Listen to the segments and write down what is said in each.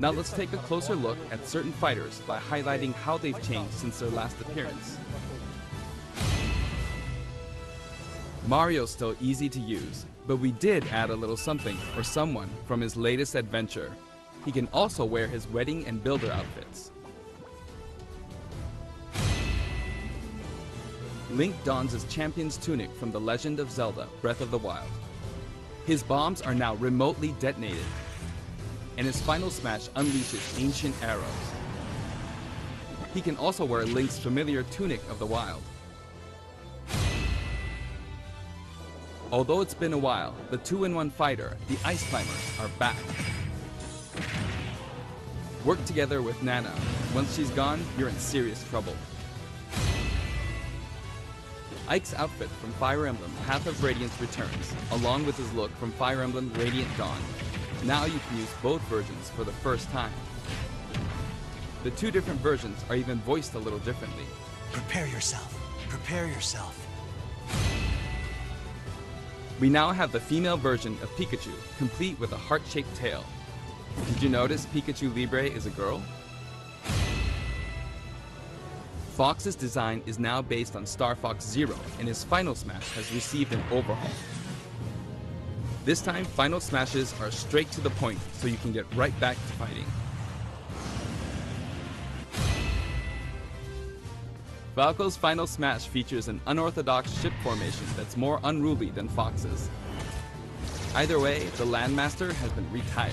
Now let's take a closer look at certain fighters by highlighting how they've changed since their last appearance. Mario's still easy to use, but we did add a little something or someone from his latest adventure. He can also wear his wedding and builder outfits. Link dons his champion's tunic from The Legend of Zelda: Breath of the Wild. His bombs are now remotely detonated, and his final smash unleashes ancient arrows. He can also wear Link's familiar Tunic of the Wild. Although it's been a while, the 2-in-1 fighter, the Ice Climbers, are back. Work together with Nana. Once she's gone, you're in serious trouble. Ike's outfit from Fire Emblem Path of Radiance returns, along with his look from Fire Emblem Radiant Dawn. Now you can use both versions for the first time. The two different versions are even voiced a little differently. Prepare yourself. Prepare yourself. We now have the female version of Pikachu, complete with a heart-shaped tail. Did you notice Pikachu Libre is a girl? Fox's design is now based on Star Fox Zero, and his Final Smash has received an overhaul. This time, Final Smashes are straight to the point, so you can get right back to fighting. Falco's Final Smash features an unorthodox ship formation that's more unruly than Fox's. Either way, the Landmaster has been retired.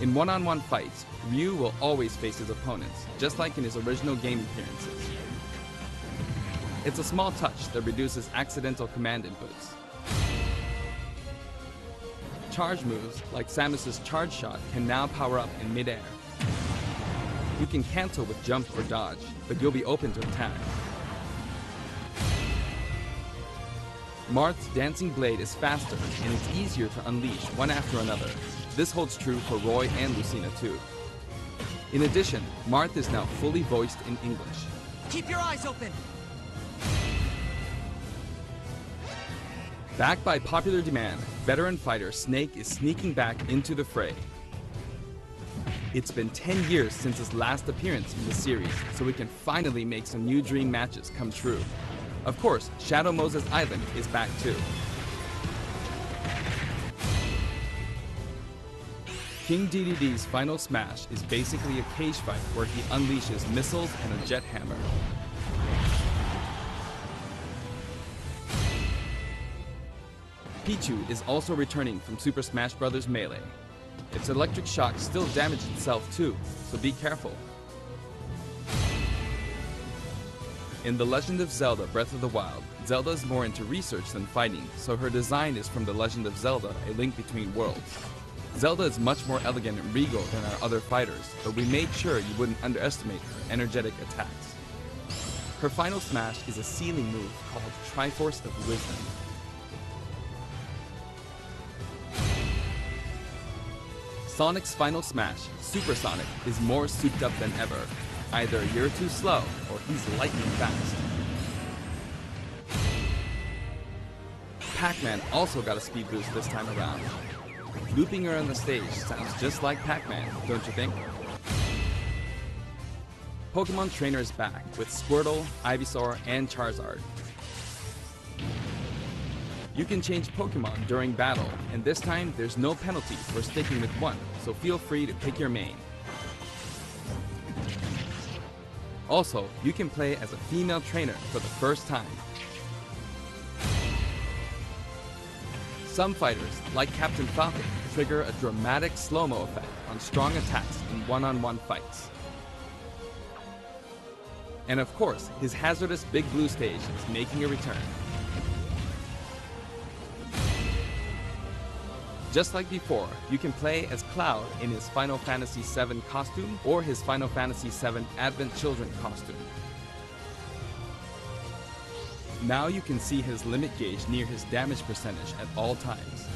In one-on-one fights, Ryu will always face his opponents, just like in his original game appearances. It's a small touch that reduces accidental command inputs. Charge moves, like Samus's Charge Shot, can now power up in mid-air. You can cancel with jump or dodge, but you'll be open to attack. Marth's Dancing Blade is faster, and it's easier to unleash one after another. This holds true for Roy and Lucina too. In addition, Marth is now fully voiced in English. Keep your eyes open! Backed by popular demand, veteran fighter Snake is sneaking back into the fray. It's been 10 years since his last appearance in the series, so we can finally make some new dream matches come true. Of course, Shadow Moses Island is back too. King Dedede's Final Smash is basically a cage fight where he unleashes missiles and a jet hammer. Pichu is also returning from Super Smash Bros. Melee. Its electric shock still damages itself too, so be careful. In The Legend of Zelda: Breath of the Wild, Zelda is more into research than fighting, so her design is from The Legend of Zelda: A Link Between Worlds. Zelda is much more elegant and regal than our other fighters, but we made sure you wouldn't underestimate her energetic attacks. Her final smash is a ceiling move called Triforce of Wisdom. Sonic's final smash, Super Sonic, is more souped up than ever. Either you're too slow, or he's lightning fast. Pac-Man also got a speed boost this time around. Looping her on the stage sounds just like Pac-Man, don't you think? Pokemon Trainer is back with Squirtle, Ivysaur, and Charizard. You can change Pokemon during battle, and this time there's no penalty for sticking with one, so feel free to pick your main. Also, you can play as a female trainer for the first time. Some fighters, like Captain Falcon, trigger a dramatic slow-mo effect on strong attacks in one-on-one fights. And of course, his hazardous Big Blue stage is making a return. Just like before, you can play as Cloud in his Final Fantasy VII costume or his Final Fantasy VII Advent Children costume. Now you can see his limit gauge near his damage percentage at all times.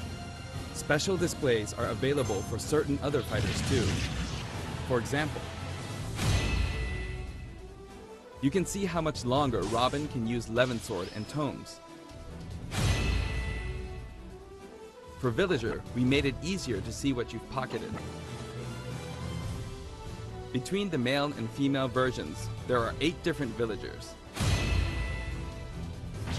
Special displays are available for certain other fighters too. For example, you can see how much longer Robin can use Levin Sword and Tomes. For Villager, we made it easier to see what you've pocketed. Between the male and female versions, there are 8 different villagers.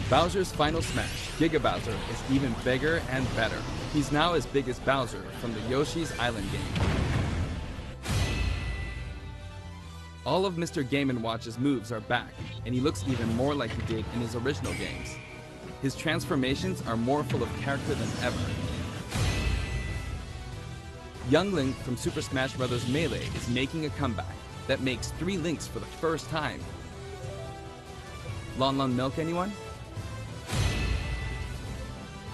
Bowser's Final Smash, Giga Bowser, is even bigger and better. He's now as big as Bowser from the Yoshi's Island game. All of Mr. Game & Watch's moves are back, and he looks even more like he did in his original games. His transformations are more full of character than ever. Young Link from Super Smash Bros. Melee is making a comeback that makes 3 Links for the first time. Lon Lon Milk, anyone?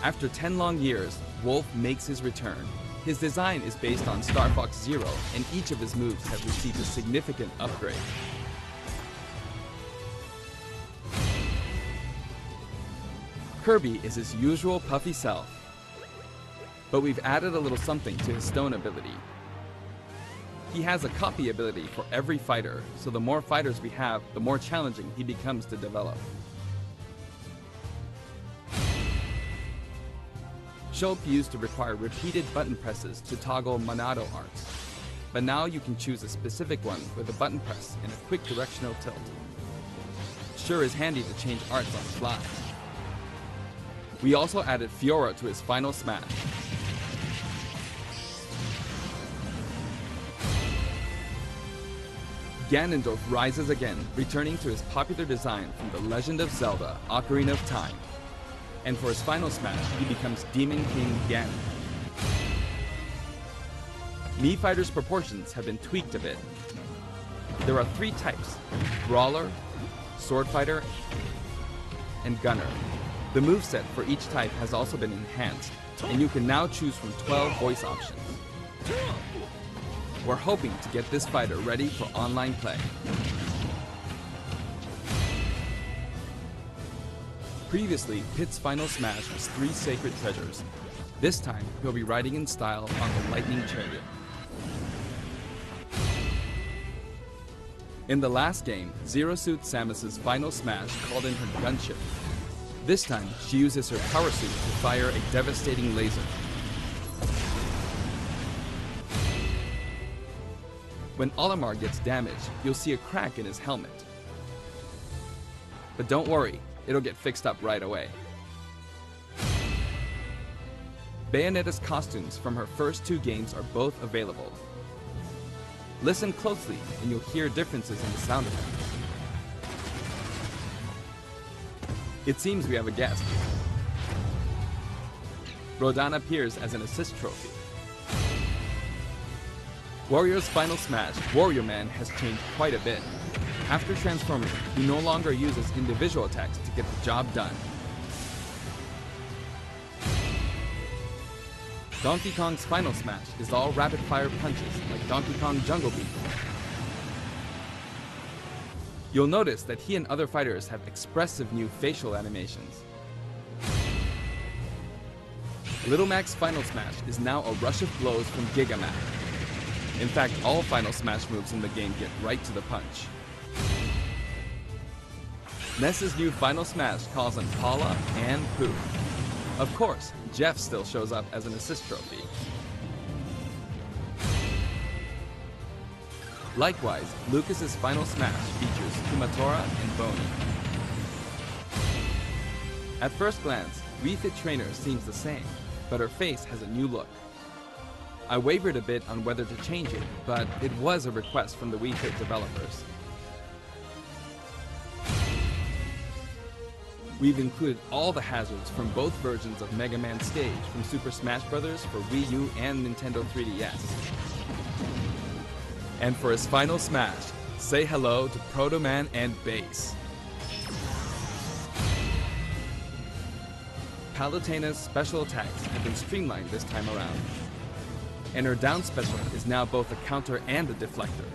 After 10 long years, Wolf makes his return. His design is based on Star Fox Zero, and each of his moves have received a significant upgrade. Kirby is his usual puffy self, but we've added a little something to his stone ability. He has a copy ability for every fighter, so the more fighters we have, the more challenging he becomes to develop. Shulk used to require repeated button presses to toggle Monado arts, but now you can choose a specific one with a button press and a quick directional tilt. Sure is handy to change arts on the fly. We also added Fiora to his Final Smash. Ganondorf rises again, returning to his popular design from The Legend of Zelda: Ocarina of Time. And for his Final Smash, he becomes Demon King Ganon. Mii Fighter's proportions have been tweaked a bit. There are 3 types: Brawler, Sword Fighter, and Gunner. The moveset for each type has also been enhanced, and you can now choose from 12 voice options. We're hoping to get this fighter ready for online play. Previously, Pit's Final Smash was 3 sacred treasures. This time, he'll be riding in style on the Lightning Chariot. In the last game, Zero Suit Samus's Final Smash called in her gunship. This time, she uses her power suit to fire a devastating laser. When Olimar gets damaged, you'll see a crack in his helmet. But don't worry, it'll get fixed up right away. Bayonetta's costumes from her first 2 games are both available. Listen closely and you'll hear differences in the sound effects. It seems we have a guest. Rodan appears as an assist trophy. Wario's Final Smash, Wario Man, has changed quite a bit. After transforming, he no longer uses individual attacks to get the job done. Donkey Kong's Final Smash is all rapid-fire punches like Donkey Kong Jungle Beat. You'll notice that he and other fighters have expressive new facial animations. Little Mac's Final Smash is now a rush of blows from Giga Mac. In fact, all Final Smash moves in the game get right to the punch. Ness's new Final Smash calls on Paula and Pooh. Of course, Jeff still shows up as an assist trophy. Likewise, Lucas's Final Smash features Kumatora and Boney. At first glance, Wii Fit Trainer seems the same, but her face has a new look. I wavered a bit on whether to change it, but it was a request from the Wii Fit developers. We've included all the hazards from both versions of Mega Man Stage from Super Smash Bros. For Wii U and Nintendo 3DS. And for his Final Smash, say hello to Proto Man and Bass. Palutena's special attacks have been streamlined this time around. And her down special is now both a counter and a deflector.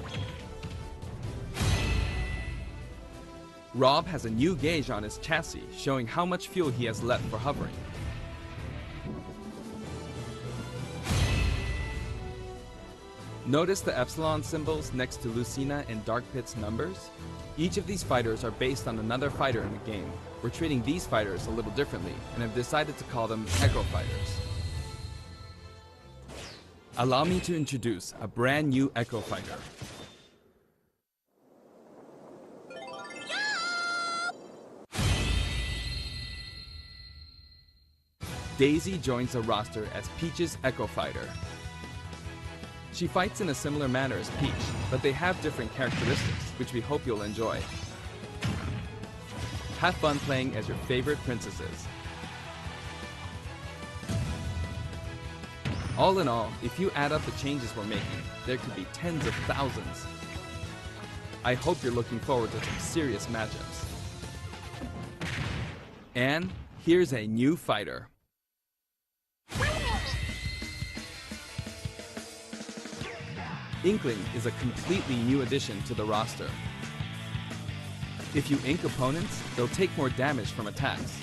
Rob has a new gauge on his chassis, showing how much fuel he has left for hovering. Notice the epsilon symbols next to Lucina and Dark Pit's numbers? Each of these fighters are based on another fighter in the game. We're treating these fighters a little differently, and have decided to call them Echo Fighters. Allow me to introduce a brand new Echo Fighter. Daisy joins the roster as Peach's Echo Fighter. She fights in a similar manner as Peach, but they have different characteristics, which we hope you'll enjoy. Have fun playing as your favorite princesses. All in all, if you add up the changes we're making, there could be tens of thousands. I hope you're looking forward to some serious matchups. And here's a new fighter. Inkling is a completely new addition to the roster. If you ink opponents, they'll take more damage from attacks.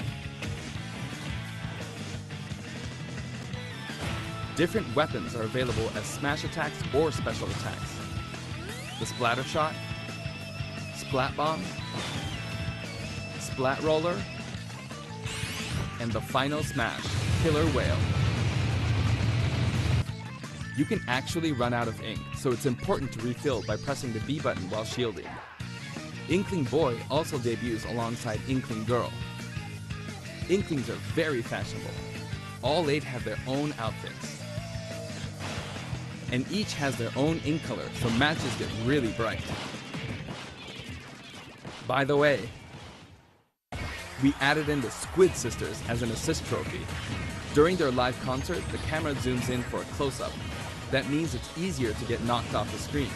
Different weapons are available as smash attacks or special attacks. The Splatter Shot, Splat Bomb, Splat Roller, and the final smash, Killer Whale. You can actually run out of ink, so it's important to refill by pressing the B button while shielding. Inkling Boy also debuts alongside Inkling Girl. Inklings are very fashionable. All 8 have their own outfits. And each has their own ink color, so matches get really bright. By the way, we added in the Squid Sisters as an assist trophy. During their live concert, the camera zooms in for a close-up. That means it's easier to get knocked off the screen.